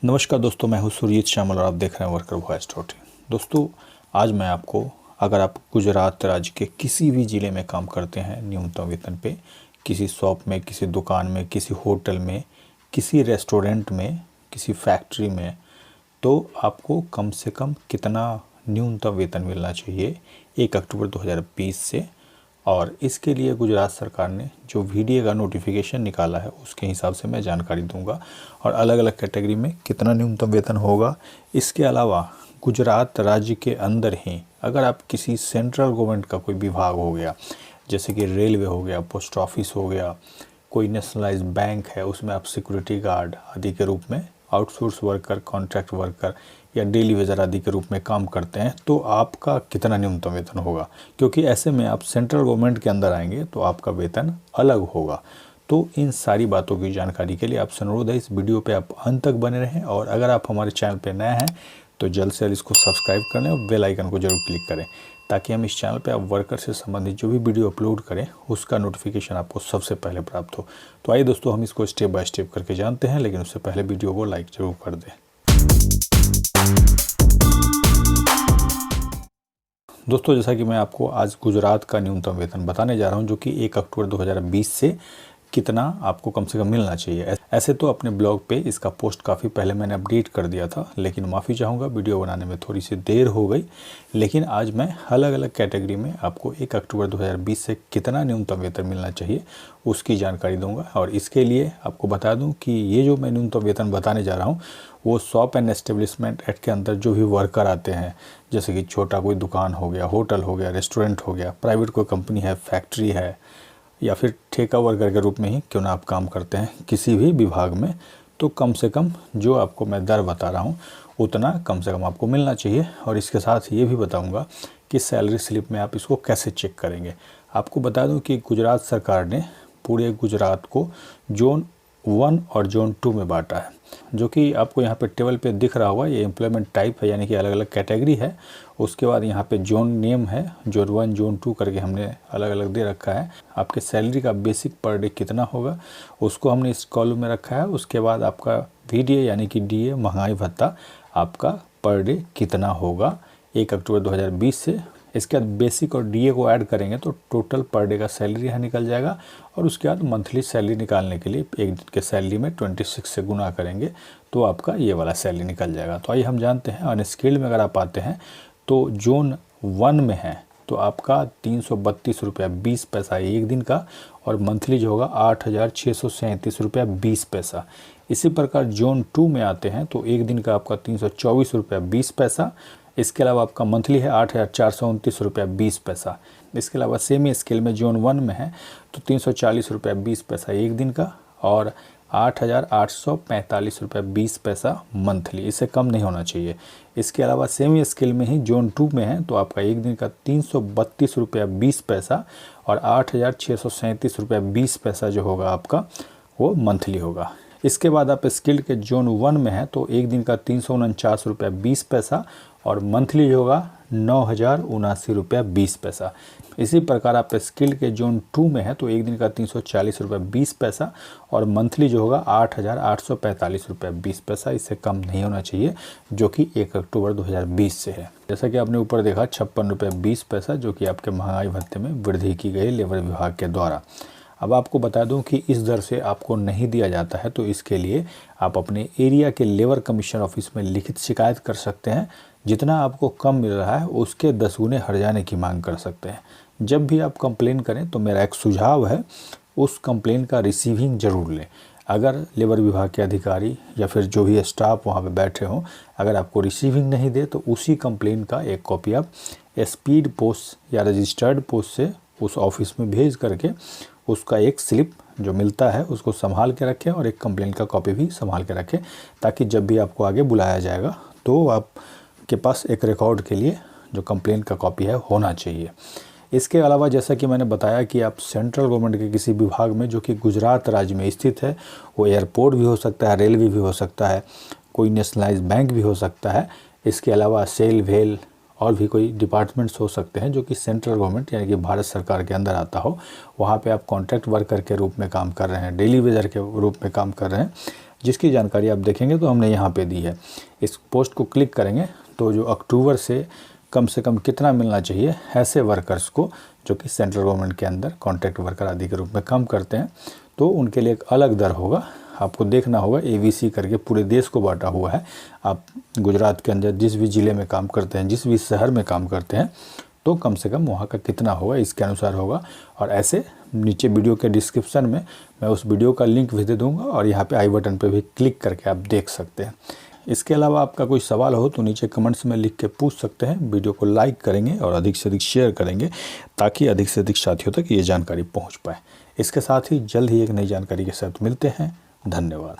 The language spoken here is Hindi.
नमस्कार दोस्तों, मैं हूं सुरजीत श्यामल और आप देख रहे हैं वर्कर वॉइस डॉट इन। दोस्तों, आज मैं आपको, अगर आप गुजरात राज्य के किसी भी ज़िले में काम करते हैं न्यूनतम वेतन पे, किसी शॉप में, किसी दुकान में, किसी होटल में, किसी रेस्टोरेंट में, किसी फैक्ट्री में, तो आपको कम से कम कितना न्यूनतम वेतन मिलना चाहिए 1 अक्टूबर 2020 से। और इसके लिए गुजरात सरकार ने जो वीडियो का नोटिफिकेशन निकाला है उसके हिसाब से मैं जानकारी दूंगा, और अलग अलग कैटेगरी में कितना न्यूनतम वेतन होगा। इसके अलावा गुजरात राज्य के अंदर ही अगर आप किसी सेंट्रल गवर्नमेंट का कोई विभाग हो गया, जैसे कि रेलवे हो गया, पोस्ट ऑफिस हो गया, कोई नेशनलाइज्ड बैंक है, उसमें आप सिक्योरिटी गार्ड आदि के रूप में, आउटसोर्स वर्कर, कॉन्ट्रैक्ट वर्कर या डेली वेजर आदि के रूप में काम करते हैं, तो आपका कितना न्यूनतम वेतन होगा। क्योंकि ऐसे में आप सेंट्रल गवर्नमेंट के अंदर आएंगे तो आपका वेतन अलग होगा। तो इन सारी बातों की जानकारी के लिए आपसे अनुरोध है, इस वीडियो पे आप अंत तक बने रहें। और अगर आप हमारे चैनल पे नए हैं तो जल्द से जल्द इसको सब्सक्राइब कर लें और बेल आइकन को जरूर क्लिक करें, ताकि हम इस चैनल पे आप वर्कर से संबंधित जो भी वीडियो अपलोड करें उसका नोटिफिकेशन आपको सबसे पहले प्राप्त हो। तो आइए दोस्तों, हम इसको स्टेप बाय स्टेप करके जानते हैं, लेकिन उससे पहले वीडियो को लाइक जरूर कर दें। दोस्तों, जैसा कि मैं आपको आज गुजरात का न्यूनतम वेतन बताने जा रहा हूं, जो कि 1 अक्टूबर 2020 से कितना आपको कम से कम मिलना चाहिए। ऐसे तो अपने ब्लॉग पे इसका पोस्ट काफ़ी पहले मैंने अपडेट कर दिया था, लेकिन माफ़ी चाहूँगा, वीडियो बनाने में थोड़ी सी देर हो गई। लेकिन आज मैं अलग अलग कैटेगरी में आपको 1 अक्टूबर 2020 से कितना न्यूनतम वेतन मिलना चाहिए उसकी जानकारी दूंगा। और इसके लिए आपको बता दूं कि ये जो मैं न्यूनतम वेतन बताने जा रहा हूँ वो शॉप एंड एस्टेब्लिशमेंट एक्ट के अंदर जो भी वर्कर आते हैं, जैसे कि छोटा कोई दुकान हो गया, होटल हो गया, रेस्टोरेंट हो गया, प्राइवेट कोई कंपनी है, फैक्ट्री है, या फिर ठेका वर्कर के रूप में ही क्यों ना आप काम करते हैं किसी भी विभाग में, तो कम से कम जो आपको मैं दर बता रहा हूँ उतना कम से कम आपको मिलना चाहिए। और इसके साथ ये भी बताऊँगा कि सैलरी स्लिप में आप इसको कैसे चेक करेंगे। आपको बता दूं कि गुजरात सरकार ने पूरे गुजरात को जोन 1 और जोन 2 में बांटा है, जो कि आपको यहाँ पे टेबल पे दिख रहा होगा। ये एम्प्लॉयमेंट टाइप है, यानी कि अलग अलग कैटेगरी है। उसके बाद यहाँ पे जोन नेम है, जोन 1, जोन 2 करके हमने अलग अलग दे रखा है। आपके सैलरी का बेसिक पर डे कितना होगा उसको हमने इस कॉलम में रखा है। उसके बाद आपका VDA यानी कि DA महंगाई भत्ता आपका पर डे कितना होगा 1 अक्टूबर 2020 से। इसके बाद बेसिक और DA को ऐड करेंगे तो टोटल पर डे का सैलरी यहाँ निकल जाएगा। और उसके बाद मंथली सैलरी निकालने के लिए एक दिन के सैलरी में 26 से गुना करेंगे तो आपका ये वाला सैलरी निकल जाएगा। तो आइए हम जानते हैं। अनस्किल्ड में अगर आप आते हैं तो जोन 1 में है तो आपका 332 रुपया 20 पैसा एक दिन का, और मंथली जो होगा 8,637 रुपया 20 पैसा। इसी प्रकार जोन 2 में आते हैं तो एक दिन का आपका 324 रुपया 20 पैसा। इसके अलावा आपका मंथली है 8,429 रुपया 20 पैसा। इसके अलावा सेमी स्केल में जोन 1 में है तो 340 रुपया 20 पैसा एक दिन का, और 8,845 रुपया 20 पैसा मंथली। इससे कम नहीं होना चाहिए। इसके अलावा सेमी स्केल में ही जोन 2 में है तो आपका एक दिन का 332 रुपया 20 पैसा और 8,637 रुपया 20 पैसा जो होगा आपका वो मंथली होगा। इसके बाद आप स्किल्ड के जोन 1 में है तो एक दिन का 349 रुपया 20 पैसा और मंथली जो होगा 9,079 रुपया 20 पैसा। इसी प्रकार आप स्किल्ड के जोन 2 में है तो एक दिन का 340 रुपया 20 पैसा और मंथली जो होगा 8,845 रुपया 20 पैसा। इससे कम नहीं होना चाहिए, जो कि 1 अक्टूबर 2020 से है। जैसा कि आपने ऊपर देखा 56 रुपया 20 पैसा, जो कि आपके महंगाई भत्ते में वृद्धि की गई लेबर विभाग के द्वारा। अब आपको बता दूं कि इस दर से आपको नहीं दिया जाता है तो इसके लिए आप अपने एरिया के लेबर कमीशन ऑफिस में लिखित शिकायत कर सकते हैं। जितना आपको कम मिल रहा है उसके 10 गुने हट जाने की मांग कर सकते हैं। जब भी आप कंप्लेन करें तो मेरा एक सुझाव है, उस कंप्लेन का रिसीविंग ज़रूर लें। अगर लेबर विभाग के अधिकारी या फिर जो भी स्टाफ वहाँ पे बैठे हों, अगर आपको रिसीविंग नहीं दे तो उसी कंप्लेन का एक कॉपी आप स्पीड पोस्ट या रजिस्टर्ड पोस्ट से उस ऑफिस में भेज करके उसका एक स्लिप जो मिलता है उसको संभाल के रखें और एक कंप्लेन का कॉपी भी संभाल के रखें, ताकि जब भी आपको आगे बुलाया जाएगा तो आपके पास एक रिकॉर्ड के लिए जो कंप्लेन का कॉपी है होना चाहिए। इसके अलावा जैसा कि मैंने बताया कि आप सेंट्रल गवर्नमेंट के किसी विभाग में जो कि गुजरात राज्य में स्थित है, वो एयरपोर्ट भी हो सकता है, रेलवे भी हो सकता है, कोई नेशनलाइज्ड बैंक भी हो सकता है, इसके अलावा सेल वेल और भी कोई डिपार्टमेंट्स हो सकते हैं जो कि सेंट्रल गवर्नमेंट यानी कि भारत सरकार के अंदर आता हो। वहाँ पे आप कॉन्ट्रैक्ट वर्कर के रूप में काम कर रहे हैं, डेली वेजर के रूप में काम कर रहे हैं, जिसकी जानकारी आप देखेंगे तो हमने यहाँ पे दी है। इस पोस्ट को क्लिक करेंगे तो जो अक्टूबर से कम कितना मिलना चाहिए ऐसे वर्कर्स को जो कि सेंट्रल गवर्नमेंट के अंदर कॉन्ट्रैक्ट वर्कर आदि के रूप में काम करते हैं, तो उनके लिए एक अलग दर होगा। आपको देखना होगा ABC करके पूरे देश को बांटा हुआ है। आप गुजरात के अंदर जिस भी ज़िले में काम करते हैं, जिस भी शहर में काम करते हैं, तो कम से कम वहाँ का कितना होगा इसके अनुसार होगा। और ऐसे नीचे वीडियो के डिस्क्रिप्शन में मैं उस वीडियो का लिंक भी दे दूँगा और यहाँ पे आई बटन पे भी क्लिक करके आप देख सकते हैं। इसके अलावा आपका कोई सवाल हो तो नीचे कमेंट्स में लिख के पूछ सकते हैं। वीडियो को लाइक करेंगे और अधिक से अधिक शेयर करेंगे ताकि अधिक से अधिक साथियों तक ये जानकारी पहुँच पाए। इसके साथ ही जल्द ही एक नई जानकारी के साथ मिलते हैं। धन्यवाद।